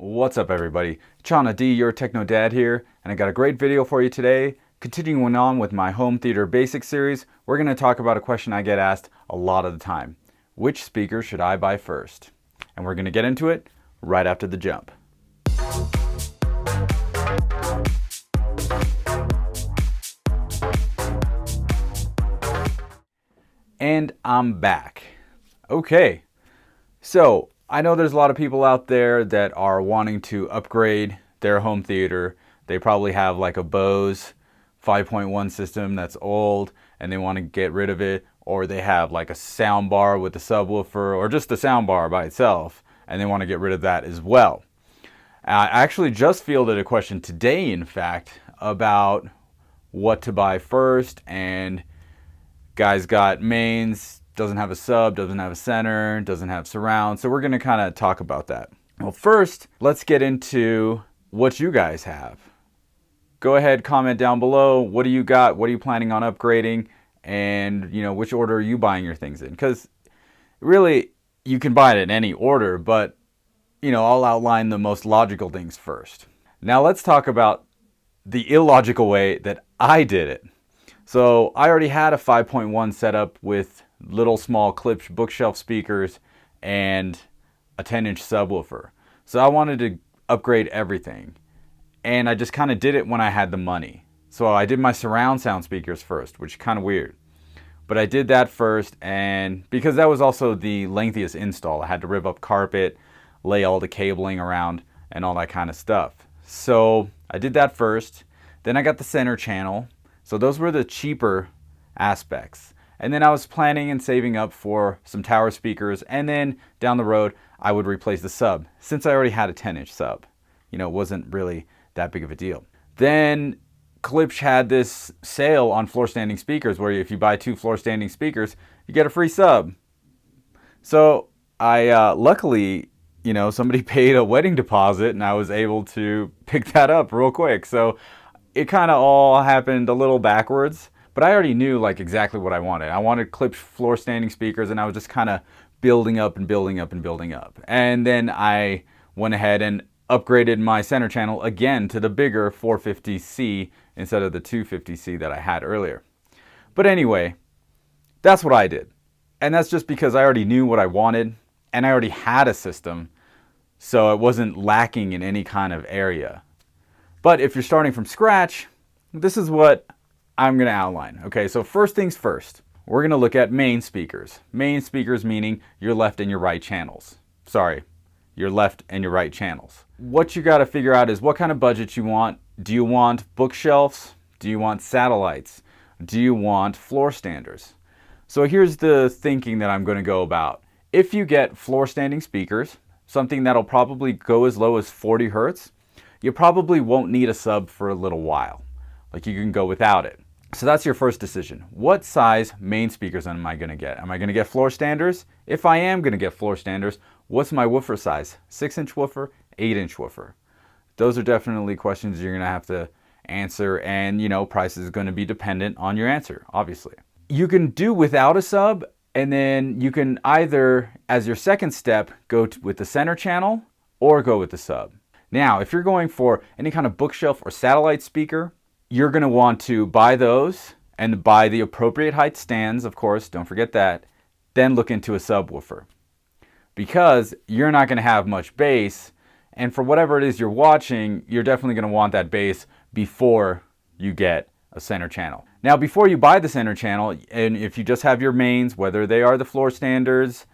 What's up everybody? Chana D, your Techno Dad here, and I got a great video for you today. Continuing on with my home theater basics series, we're going to talk about a question I get asked a lot of the time. Which speaker should I buy first? And we're going to get into it right after the jump. And I'm back. Okay, so I know there's a lot of people out there that are wanting to upgrade their home theater. They probably have like a Bose 5.1 system that's old and they want to get rid of it, or they have like a sound bar with a subwoofer or just the sound bar by itself and they want to get rid of that as well. I actually just fielded a question today, in fact, about what to buy first, and guys got mains, doesn't have a sub, doesn't have a center, doesn't have surround. So we're going to kind of talk about that. Well, first, let's get into what you guys have. Go ahead, comment down below. What do you got? What are you planning on upgrading? And, which order are you buying your things in? Because really, you can buy it in any order, but, I'll outline the most logical things first. Now let's talk about the illogical way that I did it. So I already had a 5.1 setup with little small clipped bookshelf speakers and a 10-inch subwoofer. So I wanted to upgrade everything. And I just kind of did it when I had the money. So I did my surround sound speakers first, which is kind of weird. But I did that first, and because that was also the lengthiest install, I had to rip up carpet, lay all the cabling around, and all that kind of stuff. So I did that first. Then I got the center channel. So those were the cheaper aspects. And then I was planning and saving up for some tower speakers, and then down the road I would replace the sub, since I already had a 10-inch sub. It wasn't really that big of a deal. Then Klipsch had this sale on floor standing speakers where if you buy 2 floor standing speakers, you get a free sub. So I luckily, somebody paid a wedding deposit and I was able to pick that up real quick. So it kind of all happened a little backwards. But I already knew exactly what I wanted. I wanted Klipsch floor standing speakers, and I was just kind of building up and building up and building up. And then I went ahead and upgraded my center channel again to the bigger 450C instead of the 250C that I had earlier. But anyway, that's what I did. And that's just because I already knew what I wanted and I already had a system, so it wasn't lacking in any kind of area. But if you're starting from scratch, this is what I'm going to outline. Okay, so first things first, we're going to look at main speakers. Main speakers meaning your left and your right channels. Sorry, your left and your right channels. What you got to figure out is what kind of budget you want. Do you want bookshelves? Do you want satellites? Do you want floor standers? So here's the thinking that I'm going to go about. If you get floor standing speakers, something that'll probably go as low as 40 Hertz, you probably won't need a sub for a little while. You can go without it. So that's your first decision. What size main speakers am I going to get? Am I going to get floor standers? If I am going to get floor standers, what's my woofer size? 6-inch woofer, 8-inch woofer? Those are definitely questions you're going to have to answer, and price is going to be dependent on your answer, obviously. You can do without a sub, and then you can either, as your second step, go with the center channel or go with the sub. Now, if you're going for any kind of bookshelf or satellite speaker, you're going to want to buy those and buy the appropriate height stands, of course, don't forget that. Then look into a subwoofer, because you're not going to have much bass, and for whatever it is you're watching, you're definitely going to want that bass before you get a center channel. Now, before you buy the center channel, and if you just have your mains, whether they are the floor standards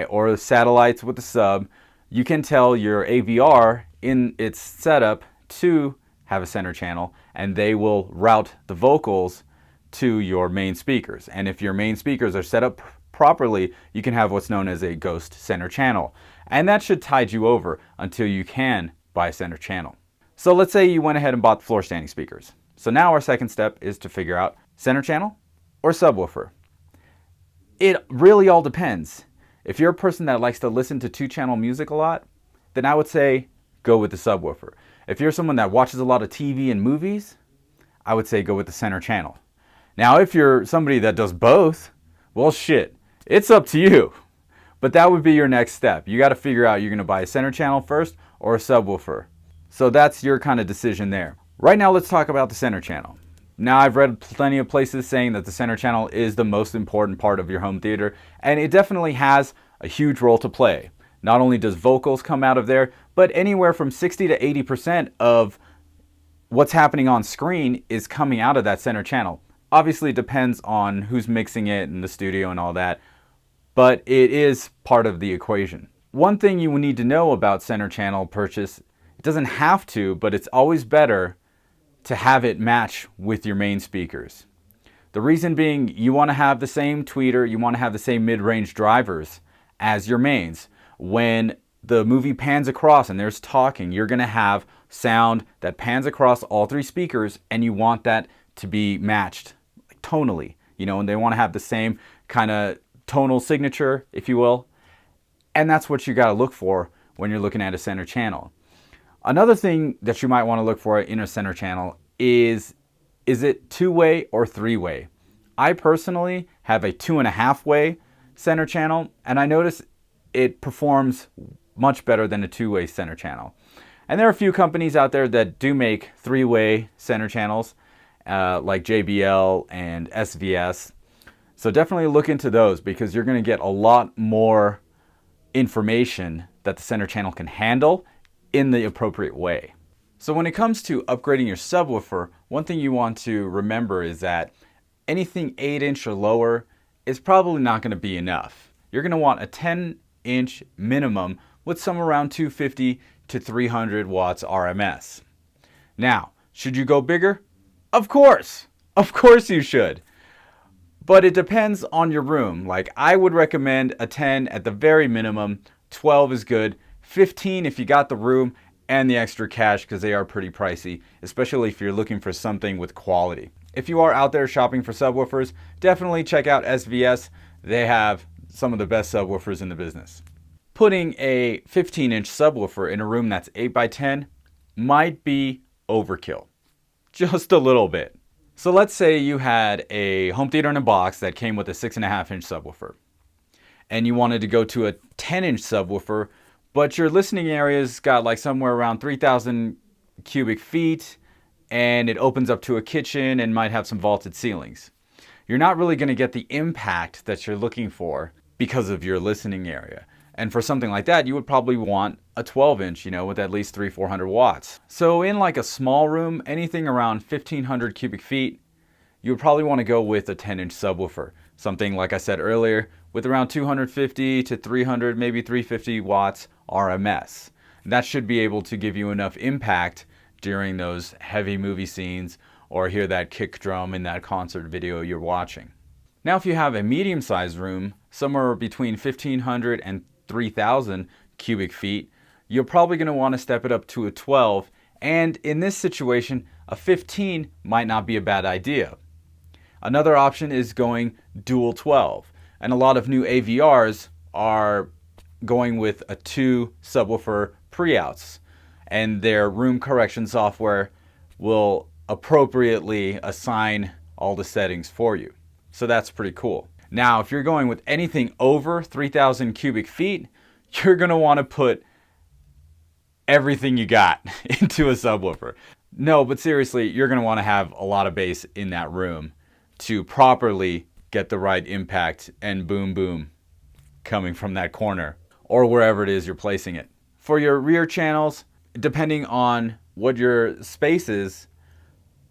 or the satellites with the sub, you can tell your AVR in its setup to have a center channel, and they will route the vocals to your main speakers. And if your main speakers are set up properly, you can have what's known as a ghost center channel. And that should tide you over until you can buy a center channel. So let's say you went ahead and bought the floor standing speakers. So now our second step is to figure out center channel or subwoofer. It really all depends. If you're a person that likes to listen to 2-channel music a lot, then I would say go with the subwoofer. If you're someone that watches a lot of TV and movies, I would say go with the center channel. Now, if you're somebody that does both, well, shit, it's up to you. But that would be your next step. You got to figure out you're going to buy a center channel first or a subwoofer. So that's your kind of decision there. Right now, let's talk about the center channel. Now, I've read plenty of places saying that the center channel is the most important part of your home theater, and it definitely has a huge role to play. Not only does vocals come out of there, but anywhere from 60 to 80% of what's happening on screen is coming out of that center channel. Obviously, it depends on who's mixing it in the studio and all that, but it is part of the equation. One thing you need to know about center channel purchase, it doesn't have to, but it's always better to have it match with your main speakers. The reason being, you want to have the same tweeter, you want to have the same mid-range drivers as your mains. When the movie pans across and there's talking, you're going to have sound that pans across all three speakers, and you want that to be matched tonally, and they want to have the same kind of tonal signature, if you will. And that's what you got to look for when you're looking at a center channel. Another thing that you might want to look for in a center channel is it two-way or three-way? I personally have a 2.5-way center channel, and I notice it performs much better than a two-way center channel. And there are a few companies out there that do make three-way center channels, like JBL and SVS. So definitely look into those, because you're going to get a lot more information that the center channel can handle in the appropriate way. So when it comes to upgrading your subwoofer, one thing you want to remember is that anything 8-inch or lower is probably not going to be enough. You're going to want a 10-inch minimum with somewhere around 250 to 300 watts RMS. Now, should you go bigger? Of course you should. But it depends on your room. Like, I would recommend a 10 at the very minimum. 12 is good. 15 if you got the room and the extra cash, because they are pretty pricey, especially if you're looking for something with quality. If you are out there shopping for subwoofers, definitely check out SVS. They have some of the best subwoofers in the business. Putting a 15-inch subwoofer in a room that's 8x10 might be overkill. Just a little bit. So let's say you had a home theater in a box that came with a 6.5-inch subwoofer, and you wanted to go to a 10-inch subwoofer, but your listening area's got like somewhere around 3,000 cubic feet, and it opens up to a kitchen and might have some vaulted ceilings. You're not really going to get the impact that you're looking for because of your listening area. And for something like that, you would probably want a 12-inch, with at least 300-400 watts. So in like a small room, anything around 1,500 cubic feet, you would probably want to go with a 10-inch subwoofer. Something, like I said earlier, with around 250 to 300, maybe 350 watts RMS. That should be able to give you enough impact during those heavy movie scenes, or hear that kick drum in that concert video you're watching. Now, if you have a medium-sized room, somewhere between 1,500 and 3,000 cubic feet, you're probably going to want to step it up to a 12, and in this situation, a 15 might not be a bad idea. Another option is going dual 12, and a lot of new AVRs are going with a 2 subwoofer pre-outs, and their room correction software will appropriately assign all the settings for you. So that's pretty cool. Now, if you're going with anything over 3,000 cubic feet, you're going to want to put everything you got into a subwoofer. No, but seriously, you're going to want to have a lot of bass in that room to properly get the right impact and boom boom coming from that corner or wherever it is you're placing it. For your rear channels, depending on what your space is,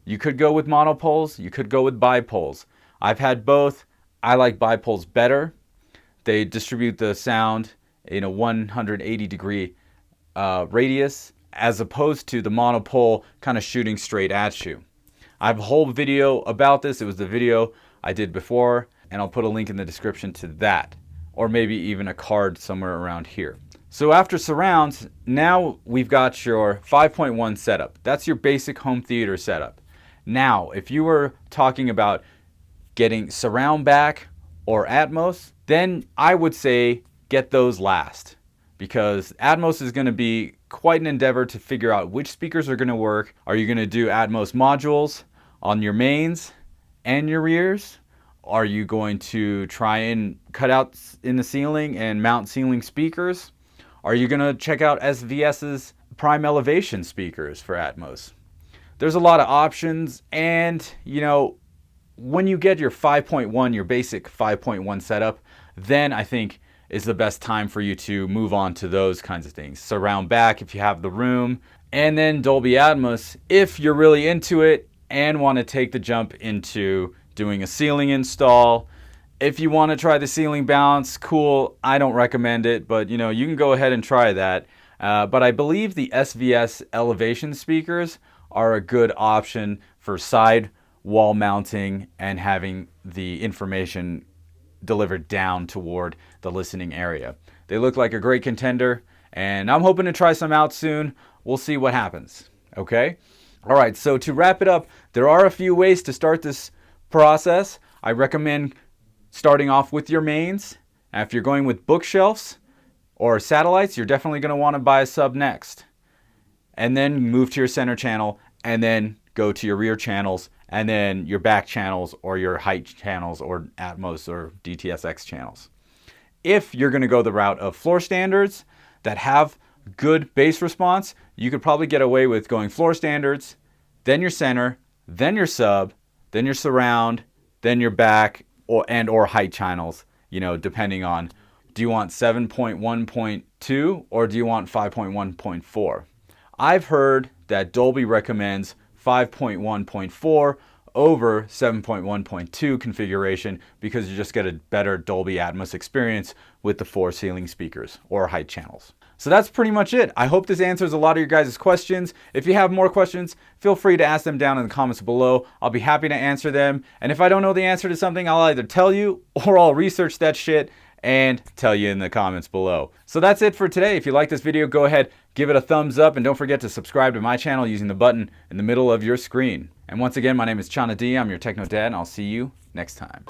you could go with monopoles, you could go with bipoles. I've had both. I like bipoles better. They distribute the sound in a 180-degree radius, as opposed to the monopole kind of shooting straight at you. I have a whole video about this. It was the video I did before, and I'll put a link in the description to that, or maybe even a card somewhere around here. So after surrounds, now we've got your 5.1 setup. That's your basic home theater setup. Now, if you were talking about getting surround back or Atmos, then I would say get those last, because Atmos is going to be quite an endeavor to figure out which speakers are going to work. Are you going to do Atmos modules on your mains and your rears? Are you going to try and cut out in the ceiling and mount ceiling speakers? Are you going to check out SVS's prime elevation speakers for Atmos. There's a lot of options, and you know, when you get your 5.1, your basic 5.1 setup, then I think is the best time for you to move on to those kinds of things. Surround back if you have the room, and then Dolby Atmos if you're really into it and want to take the jump into doing a ceiling install. If you want to try the ceiling bounce, cool. I don't recommend it, but you know, you can go ahead and try that. But I believe the SVS elevation speakers are a good option for side wall mounting and having the information delivered down toward the listening area. They look like a great contender, and I'm hoping to try some out soon. We'll see what happens. Okay? All right, so to wrap it up, there are a few ways to start this process. I recommend starting off with your mains. If you're going with bookshelves or satellites, you're definitely going to want to buy a sub next. And then move to your center channel, and then go to your rear channels, and then your back channels or your height channels or Atmos or DTS:X channels. If you're going to go the route of floor standards that have good bass response, you could probably get away with going floor standards, then your center, then your sub, then your surround, then your back or height channels, you know, depending on, do you want 7.1.2 or do you want 5.1.4? I've heard that Dolby recommends 5.1.4 over 7.1.2 configuration because you just get a better Dolby Atmos experience with the 4 ceiling speakers or height channels. So that's pretty much it. I hope this answers a lot of your guys' questions. If you have more questions, feel free to ask them down in the comments below. I'll be happy to answer them. And if I don't know the answer to something, I'll either tell you or I'll research that shit and tell you in the comments below. So that's it for today. If you like this video, go ahead, give it a thumbs up, and don't forget to subscribe to my channel using the button in the middle of your screen. And once again, my name is Chana D. I'm your Techno Dad, and I'll see you next time.